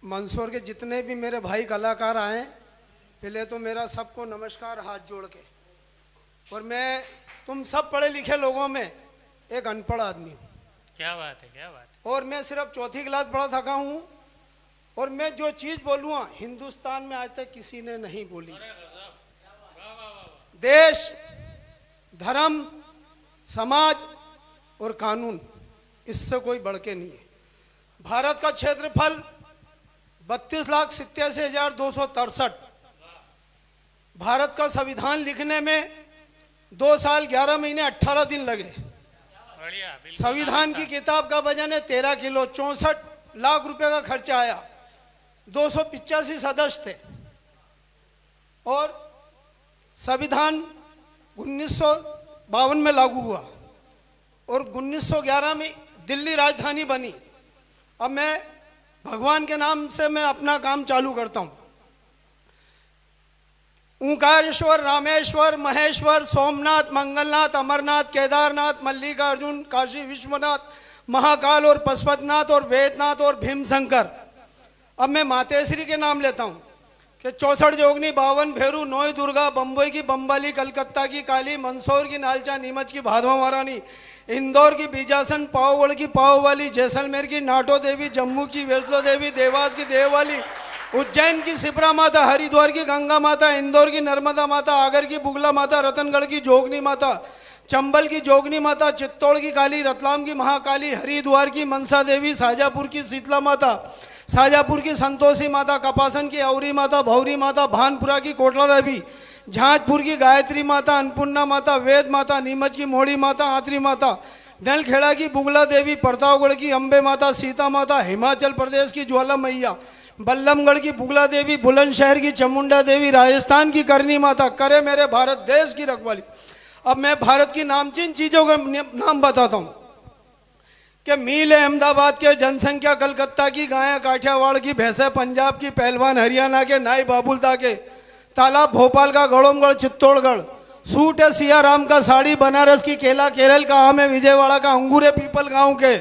मंदसौर के जितने भी मेरे भाई कलाकार आए, पहले तो मेरा सबको नमस्कार हाथ जोड़ के। और मैं तुम सब पढ़े लिखे लोगों में एक अनपढ़ आदमी हूँ। क्या बात है, क्या बात है। और मैं सिर्फ चौथी क्लास पढ़ा थका हूँ। और मैं जो चीज़ बोलूँगा हिंदुस्तान में आज तक किसी ने नहीं बोली। देश, धर्म, समाज और कानून, इससे कोई बढ़ के नहीं है। भारत का क्षेत्रफल 32,87,263। भारत का संविधान लिखने में 2 साल 11 महीने 18 दिन लगे। संविधान की किताब का वजन है 13 किलो। 64 लाख रुपए का खर्चा आया। 285 सदस्य थे। और संविधान 1952 में लागू हुआ और 1911 में दिल्ली राजधानी बनी। अब मैं भगवान के नाम से मैं अपना काम चालू करता हूँ। ओंकारेश्वर, रामेश्वर, महेश्वर, सोमनाथ, मंगलनाथ, अमरनाथ, केदारनाथ, मल्लिकार्जुन, काशी विश्वनाथ, महाकाल और पशुपतिनाथ और वेदनाथ और भीमशंकर। अब मैं मातेश्वरी के नाम लेता हूँ कि 64 जोगनी, 52 भेरू, 9 दुर्गा, बम्बई की बम्बाली, कलकत्ता की काली, मंदसौर की नालचा, नीमच की भादवा महारानी, इंदौर की बीजासन, पावगढ़ की पाववाली, जैसलमेर की नाटो देवी, जम्मू की वैष्णो देवी, देवास की देववाली, उज्जैन की सिपरा माता, हरिद्वार की गंगा माता, इंदौर की नर्मदा माता, आगर की बुगला माता, रतनगढ़ की जोगनी माता, चंबल की जोगनी माता, चित्तौड़ की काली, रतलाम की महाकाली, हरिद्वार की मनसा देवी, शाजापुर की शीतला माता, शाजापुर की संतोषी माता, कपासन की औरी माता, भौरी माता, भानपुरा की कोटला देवी, झांझपुर की गायत्री माता, अन्नपूर्णा माता, वेद माता, नीमच की मोड़ी माता, आतरी माता, नलखेड़ा की बुगला देवी, प्रतापगढ़ की अम्बे माता, सीता माता, हिमाचल प्रदेश की ज्वाला मैया, बल्लमगढ़ की बुगला देवी, बुलंदशहर की चामुंडा देवी, राजस्थान की करनी माता, करे मेरे भारत देश की रखवाली। अब मैं भारत की नामचीन चीज़ों का नाम बताता हूँ कि मील है अहमदाबाद के, जनसंख्या कलकत्ता की, गायें काठियावाड़ की, भैंसे पंजाब की, पहलवान हरियाणा के, नाई बाबुलदा के, तालाब भोपाल का, गड़ोमगढ़ चित्तौड़गढ़, सूट है सियाराम का, साड़ी बनारस की, केला केरल का, आम है विजयवाड़ा का, अंगूर है पीपल गाँव के,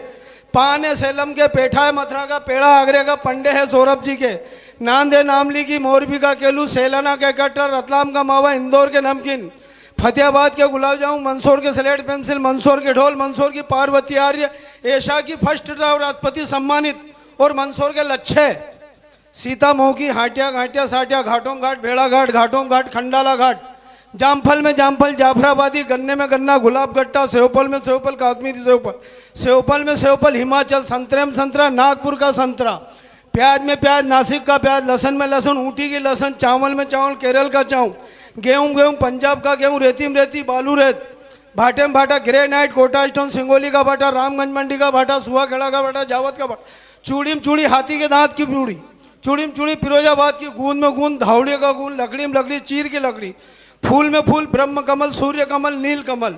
पान है सेलम के, पेठा है मथुरा का, पेड़ा आगरे का, पंडे है सौरभ जी के, नांद है नामली की, मोरबी का केलू, सेलाना के कट्टर, रतलाम का मावा, इंदौर के नमकीन, फतेहाबाद के गुलाब जामुन, मंदसौर के स्लेट पेंसिल, मंदसौर के ढोल, मंदसौर की पार्वती आर्य, एशिया की फर्स्ट राष्ट्रपति सम्मानित, और मंदसौर के लच्छे, सीता मोह की, हाटिया घाटिया साटिया, घाटों घाट, भेड़ा घाट, घाटों घाट, खंडाला घाट, जामफल में जामफल, जाफराबादी, गन्ने में गन्ना, गुलाब गट्टा, सेवफल में सेवफल, काश्मीरी सेवफल, सेवफल में सेवफल, हिमाचल, संतरे में संतरा, नागपुर का संतरा, प्याज में प्याज, नासिक का प्याज, लहसन में लहसुन, ऊटी की लहसुन, चावल में चावल, केरल का चावल, गेहूं गेहूं, पंजाब का गेहूं, रेती में रेती, बालू रेत, भाटे में भाटा, ग्रेनाइट, कोटा स्टोन, सिंगोली का भाटा, रामगंज मंडी का भाटा, सुहाखेड़ा का भाटा, जावत का भाटा, चूड़ी में चूड़ी, हाथी के दांत की चूड़ी, चूड़ी में चूड़ी, फिरोजाबाद की, गूंद में गूंद, धावड़े का गूंद, लकड़ी में लकड़ी, चीर की लकड़ी, फूल में फूल, ब्रह्म कमल, सूर्य कमल, नील कमल,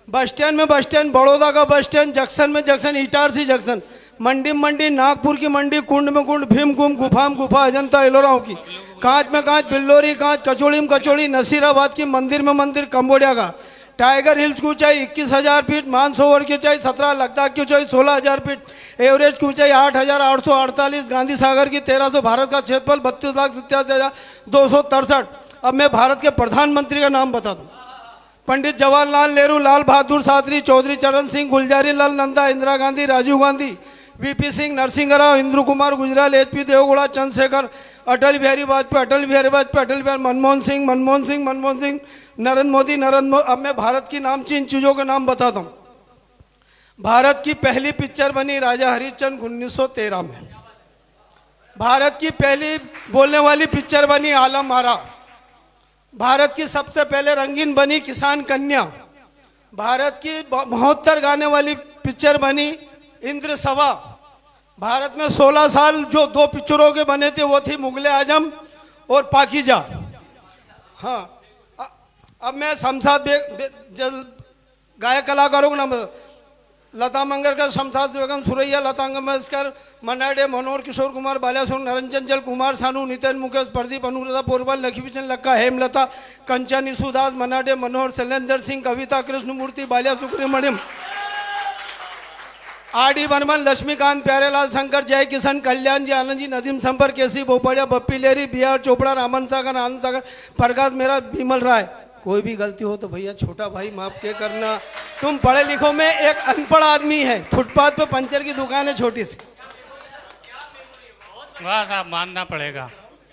बस स्टैंड में बस स्टैंड, बड़ौदा का बस स्टैंड, जंक्शन में जंक्शन, इटारसी जंक्शन, मंडी में मंडी, नागपुर की मंडी, कुंड में कुंड, भीम कुंड, गुफा में गुफा, अजंता एलोराओं की, कांच में कांच, बिल्लोरी कांच, कचौड़ी में कचौड़ी, नसीराबाद की मंदिर में मंदिर, कंबोडिया का टाइगर हिल्स की ऊंचाई 21,000 फीट, मानसरोवर की ऊंचाई 17, लद्दाख की ऊंचाई 16,000 फीट, एवरेस्ट की ऊंचाई 8,848, गांधी सागर की 1300, भारत का क्षेत्रफल 32,87,263। अब मैं भारत के प्रधानमंत्री का नाम बता दूं। पंडित जवाहरलाल नेहरू, लाल बहादुर शास्त्री, चौधरी चरण सिंह, गुलजारी लाल नंदा, इंदिरा गांधी, राजीव गांधी, वीपी सिंह, नरसिंह राव, इंद्र कुमार गुजराल, एचपी देवगौड़ा, चंद्रशेखर, अटल बिहारी वाजपेयी, अटल बिहारी वाजपेयी, अटल बिहारी, मनमोहन सिंह, नरेंद्र मोदी, अब मैं भारत की नामचीन चीजों के नाम बताता हूँ। भारत की पहली पिक्चर बनी राजा हरिश्चंद्र 1913 में। भारत की पहली बोलने वाली पिक्चर बनी आलम आरा। भारत की सबसे पहले रंगीन बनी किसान कन्या। भारत की 72 गाने वाली पिक्चर बनी इंद्र सभा। भारत में 16 साल जो 2 पिक्चरों के बने थे वो थी मुगले आजम और पाकीजा। हाँ, अब मैं शमशाद गायक कलाकारों का नाम, लता मंगेशकर, शमशाद बेगम, सुरैया, लता मंगेशकर, मन्ना मनोहर, किशोर कुमार, बालासुर, नरंजन कुमार सानू, नितिन मुकेश, प्रदीप, अनुराधा पोरबल, लक्ष्मीचंद लक्का, हेमलता, कंचन, ईसुदास, मन्ना मनोहर, शैलेंद्र सिंह, कविता कृष्णमूर्ति, बालिया सुब्रमण्यम, आर.डी. बर्मन, लक्ष्मीकांत, प्यारेलाल शंकर, जय किशन, कल्याण जी, आनंद जी, नदीम संपर, केसी बोपड़िया, बप्पी लेरी, बी.आर. चोपड़ा, रामन सागर, आनंद सागर, प्रकाश मेरा, विमल राय। कोई भी गलती हो तो भैया छोटा भाई माफ के करना। तुम पढ़े लिखो में एक अनपढ़ आदमी है, फुटपाथ पे पंचर की दुकान है छोटी सी। वाह साहब, मानना पड़ेगा।